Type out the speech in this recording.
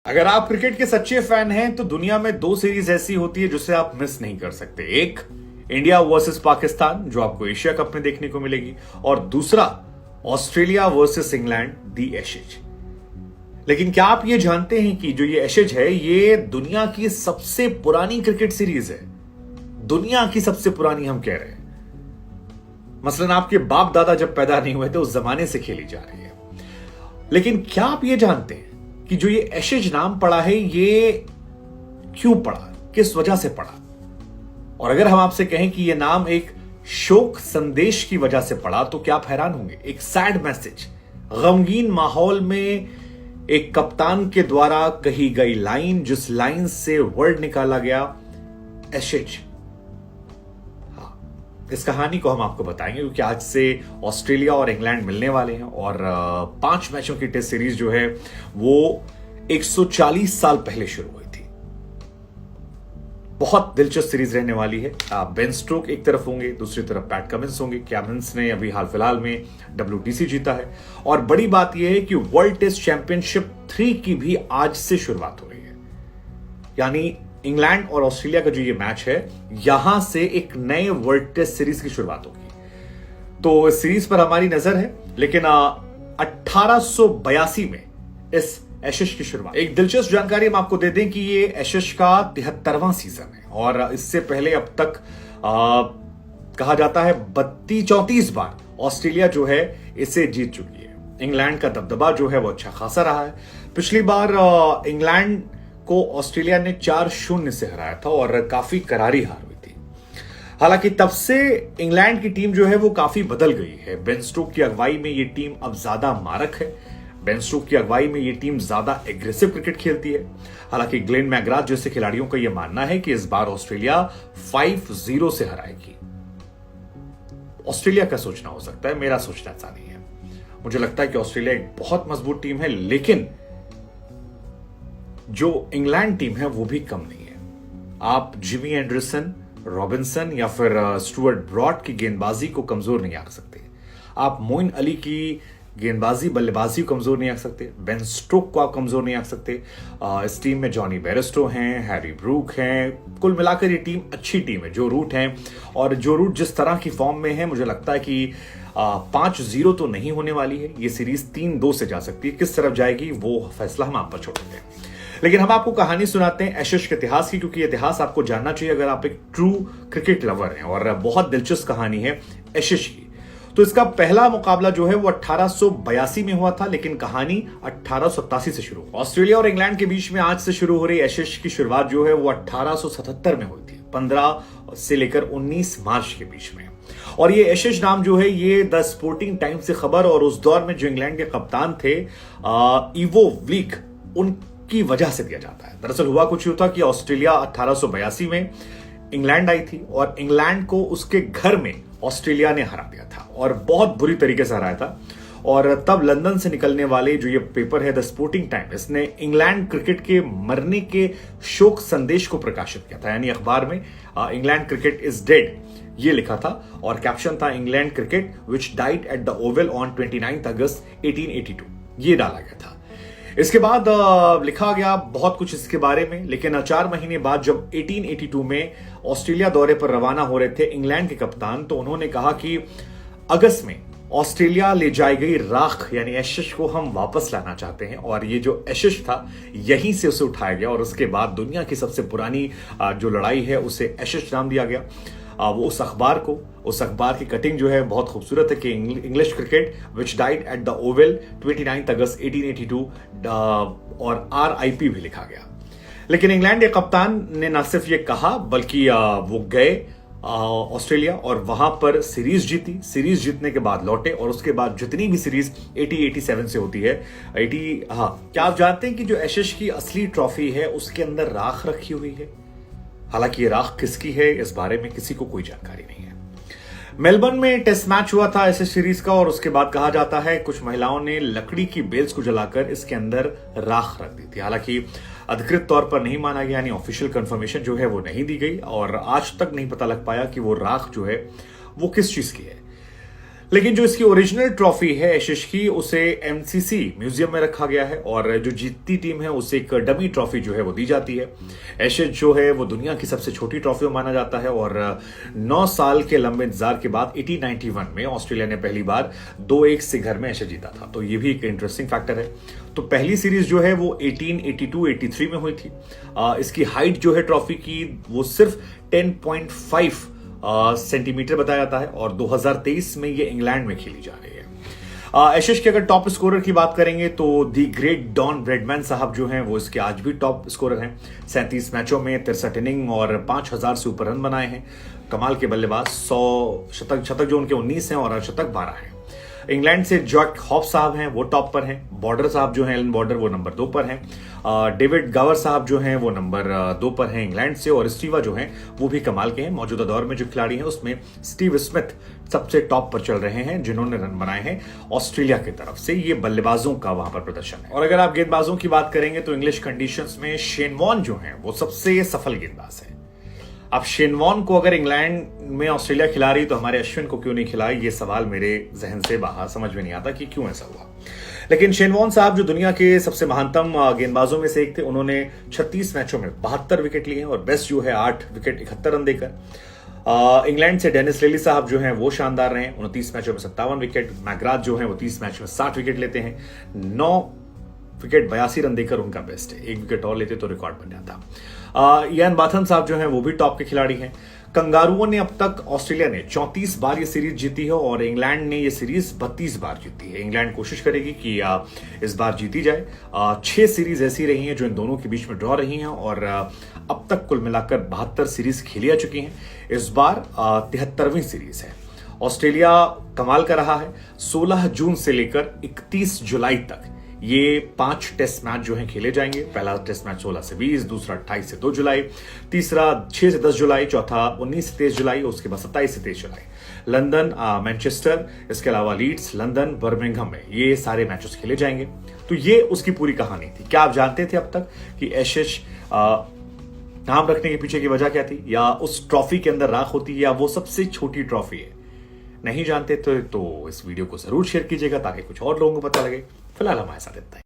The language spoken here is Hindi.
अगर आप क्रिकेट के सच्चे फैन हैं तो दुनिया में दो सीरीज ऐसी होती है जिसे आप मिस नहीं कर सकते। एक इंडिया वर्सेस पाकिस्तान जो आपको एशिया कप में देखने को मिलेगी, और दूसरा ऑस्ट्रेलिया वर्सेस इंग्लैंड दी एशेज। लेकिन क्या आप ये जानते हैं कि जो ये एशेज है ये दुनिया की सबसे पुरानी क्रिकेट सीरीज है। दुनिया की सबसे पुरानी हम कह रहे हैं। मसलन आपके बाप दादा जब पैदा नहीं हुए थे उस जमाने से खेली जा रही है। लेकिन क्या आप ये जानते हैं कि जो ये एशेज नाम पड़ा है ये क्यों पड़ा, किस वजह से पड़ा? और अगर हम आपसे कहें कि ये नाम एक शोक संदेश की वजह से पड़ा तो क्या आप हैरान होंगे। एक सैड मैसेज, गमगीन माहौल में एक कप्तान के द्वारा कही गई लाइन, जिस लाइन से वर्ड निकाला गया एशेज। इस कहानी को हम आपको बताएंगे क्योंकि आज से ऑस्ट्रेलिया और इंग्लैंड मिलने वाले हैं और 5 मैचों की टेस्ट सीरीज जो है वो 140 साल पहले शुरू हुई थी। बहुत दिलचस्प सीरीज रहने वाली है। बेन स्टोक्स एक तरफ होंगे, दूसरी तरफ पैट कमिंस होंगे। कमिंस ने अभी हाल फिलहाल में WTC जीता है और बड़ी बात यह है कि वर्ल्ड टेस्ट चैंपियनशिप 3 की भी आज से शुरुआत हो रही है। यानी इंग्लैंड और ऑस्ट्रेलिया का जो ये मैच है यहां से एक नए वर्ल्ड टेस्ट सीरीज की शुरुआत होगी। तो इस सीरीज पर हमारी नजर है। लेकिन 1882 में इस एशेज की शुरुआत। एक दिलचस्प जानकारी हम आपको दे दें कि ये एशेज का 73वां सीजन है और इससे पहले अब तक कहा जाता है 34 बार ऑस्ट्रेलिया जो है इसे जीत चुकी है। इंग्लैंड का दबदबा जो है वो अच्छा खासा रहा है। पिछली बार इंग्लैंड को ऑस्ट्रेलिया ने 4-0 से हराया था और काफी करारी हार हुई थी। हालांकि तब से इंग्लैंड की टीम जो है वो काफी बदल गई है। बेन स्टोक्स की अगुवाई में ये टीम अब ज्यादा मारक है। बेन स्टोक्स की अगुवाई में ये टीम ज्यादा एग्रेसिव क्रिकेट खेलती है। हालांकि ग्लेन मैकग्राथ जैसे खिलाड़ियों का यह मानना है कि इस बार ऑस्ट्रेलिया 5-0 से हराएगी। ऑस्ट्रेलिया का सोचना हो सकता है, मेरा सोचना ऐसा नहीं है। मुझे लगता है कि ऑस्ट्रेलिया एक बहुत मजबूत टीम है, लेकिन जो इंग्लैंड टीम है वो भी कम नहीं है। आप जिमी एंडरसन, रॉबिन्सन या फिर स्टुअर्ट ब्रॉड की गेंदबाजी को कमजोर नहीं आंक सकते। आप मोइन अली की गेंदबाजी, बल्लेबाजी को कमजोर नहीं आंक सकते। बेन स्टोक्स को आप कमजोर नहीं आंक सकते। इस टीम में जॉनी बेयरस्टो हैं, हैरी ब्रूक हैं। कुल मिलाकर ये टीम अच्छी टीम है। जो रूट हैं और जो रूट जिस तरह की फॉर्म में है, मुझे लगता है कि 5-0 तो नहीं होने वाली है। ये सीरीज 3-2 से जा सकती है। किस तरफ जाएगी वो फैसला हम आप पर छोड़ देते हैं। लेकिन हम आपको कहानी सुनाते हैं एशेज के इतिहास की, क्योंकि इतिहास आपको जानना चाहिए अगर आप एक ट्रू क्रिकेट लवर हैं। और बहुत दिलचस्प कहानी है एशेज की। तो इसका पहला मुकाबला जो है वो 1882 में हुआ था, लेकिन कहानी 1887 से शुरू हुई। ऑस्ट्रेलिया और इंग्लैंड के बीच में आज से शुरू हो रही एशेज की शुरुआत जो है वो 1877 में हुई थी, 15 से लेकर 19 मार्च के बीच में। और ये एशेज नाम जो है ये द स्पोर्टिंग टाइम्स से खबर, और उस दौर में जो इंग्लैंड के कप्तान थे इवो व्लीक, उनकी वजह से दिया जाता है। दरअसल हुआ कुछ यूं था कि ऑस्ट्रेलिया 1882 में इंग्लैंड आई थी और इंग्लैंड को उसके घर में ऑस्ट्रेलिया ने हरा दिया था और बहुत बुरी तरीके से हराया था। और तब लंदन से निकलने वाले जो ये पेपर है द स्पोर्टिंग टाइम, इसने इंग्लैंड क्रिकेट के मरने के शोक संदेश को प्रकाशित किया था। यानी अखबार में इंग्लैंड क्रिकेट इज डेड ये लिखा था और कैप्शन था England cricket which died at the Oval on 29 अगस्त 1882, ये डाला गया था। इसके बाद लिखा गया बहुत कुछ इसके बारे में, लेकिन 4 महीने बाद जब 1882 में ऑस्ट्रेलिया दौरे पर रवाना हो रहे थे इंग्लैंड के कप्तान, तो उन्होंने कहा कि अगस्त में ऑस्ट्रेलिया ले जाई गई राख यानी एशेज को हम वापस लाना चाहते हैं। और ये जो एशेज था यहीं से उसे उठाया गया और उसके बाद दुनिया की सबसे पुरानी जो लड़ाई है उसे एशेज नाम दिया गया। वो उस अखबार की कटिंग जो है बहुत खूबसूरत है कि English cricket which died at the Oval 29 अगस्त 1882 और RIP भी लिखा गया। लेकिन इंग्लैंड के कप्तान ने न सिर्फ ये कहा बल्कि वो गए ऑस्ट्रेलिया और वहां पर सीरीज जीती। सीरीज जीतने के बाद लौटे और उसके बाद जितनी भी सीरीज 87 से होती है 80। क्या आप जानते हैं कि जो एशेज की असली ट्रॉफी है उसके अंदर राख रखी हुई है? हालांकि ये राख किसकी है इस बारे में किसी को कोई जानकारी नहीं है। मेलबर्न में टेस्ट मैच हुआ था ऐसे सीरीज का और उसके बाद कहा जाता है कुछ महिलाओं ने लकड़ी की बेल्स को जलाकर इसके अंदर राख रख दी थी। हालांकि अधिकृत तौर पर नहीं माना गया, यानी ऑफिशियल कंफर्मेशन जो है वो नहीं दी गई और आज तक नहीं पता लग पाया कि वो राख जो है वो किस चीज की है। लेकिन जो इसकी ओरिजिनल ट्रॉफी है एशेज की, उसे एमसीसी म्यूजियम में रखा गया है और जो जीतती टीम है उसे एक डमी ट्रॉफी जो है वो दी जाती है। एशेज जो है वो दुनिया की सबसे छोटी ट्रॉफी माना जाता है और 9 साल के लंबे इंतजार के बाद 1891 में ऑस्ट्रेलिया ने पहली बार 2-1 से घर में एशेज जीता था। तो ये भी एक इंटरेस्टिंग फैक्टर है। तो पहली सीरीज जो है वो 1882-83 में हुई थी। इसकी हाइट जो है ट्रॉफी की वो सिर्फ 10.5 सेंटीमीटर बताया जाता है और 2023 में ये इंग्लैंड में खेली जा रही है। एशेज के अगर टॉप स्कोरर की बात करेंगे तो दी ग्रेट डॉन ब्रैडमैन साहब जो हैं वो इसके आज भी टॉप स्कोरर हैं। 37 मैचों में 63 इनिंग और 5000 से ऊपर रन बनाए हैं। कमाल के बल्लेबाज, 100 शतक जो उनके 19 हैं और अर्धशतक 12 हैं। इंग्लैंड से जॉक हॉप साहब हैं वो टॉप पर हैं। बॉर्डर साहब जो हैं, एलन बॉर्डर, वो नंबर 2 पर हैं। डेविड गावर साहब जो हैं वो नंबर 2 पर हैं इंग्लैंड से। और स्टीवा जो हैं वो भी कमाल के हैं। मौजूदा दौर में जो खिलाड़ी हैं उसमें स्टीव स्मिथ सबसे टॉप पर चल रहे हैं जिन्होंने रन बनाए हैं ऑस्ट्रेलिया की तरफ से। ये बल्लेबाजों का वहां पर प्रदर्शन है। और अगर आप गेंदबाजों की बात करेंगे तो इंग्लिश कंडीशंस में शेन वॉर्न जो हैं वो सबसे सफल गेंदबाज है। अब शेन वॉर्न को अगर इंग्लैंड में ऑस्ट्रेलिया खिला रही तो हमारे अश्विन को क्यों नहीं खिलाए, ये सवाल मेरे जहन से बाहर, समझ में नहीं आता कि क्यों ऐसा हुआ। लेकिन शेन वॉर्न साहब जो दुनिया के सबसे महानतम गेंदबाजों में से एक थे, उन्होंने 36 मैचों में 72 विकेट लिए हैं और बेस्ट जो है 8 विकेट 71 रन देकर। इंग्लैंड से डेनिस लेली साहब जो हैं वो शानदार रहे, 29 मैचों में 57 विकेट। मैकग्राथ जो हैं वो 30 मैच में 60 विकेट लेते हैं। 9 विकेट 82 रन देकर उनका बेस्ट है। 1 विकेट और लेते तो रिकॉर्ड बन जाता। इयान बाथम साहब जो हैं वो भी टॉप के खिलाड़ी हैं। कंगारुओं ने अब तक, ऑस्ट्रेलिया ने 34 बार ये सीरीज जीती है और इंग्लैंड ने ये सीरीज 32 बार जीती है। इंग्लैंड कोशिश करेगी कि इस बार जीती जाए। 6 सीरीज ऐसी रही हैं जो इन दोनों के बीच में ड्रॉ रही हैं और अब तक कुल मिलाकर 72 सीरीज खेली जा चुकी हैं। इस बार 73वीं सीरीज है। ऑस्ट्रेलिया कमाल का रहा है। 16 जून से लेकर 31 जुलाई तक ये 5 टेस्ट मैच जो हैं खेले जाएंगे। पहला टेस्ट मैच 16 से 20, दूसरा 28 से 2 जुलाई, तीसरा 6 से 10 जुलाई, चौथा 19 से 23 जुलाई, उसके बाद 27 से 23 जुलाई। लंदन, मैनचेस्टर, इसके अलावा लीड्स, लंदन, बर्मिंघम में ये सारे मैचेस खेले जाएंगे। तो ये उसकी पूरी कहानी थी। क्या आप जानते थे अब तक कि एशेज नाम रखने के पीछे की वजह क्या थी, या उस ट्रॉफी के अंदर राख होती है, या वो सबसे छोटी ट्रॉफी है? नहीं जानते तो इस वीडियो को जरूर शेयर कीजिएगा ताकि कुछ और लोगों को पता लगे। फिलहाल हमारे साथ इतना ही।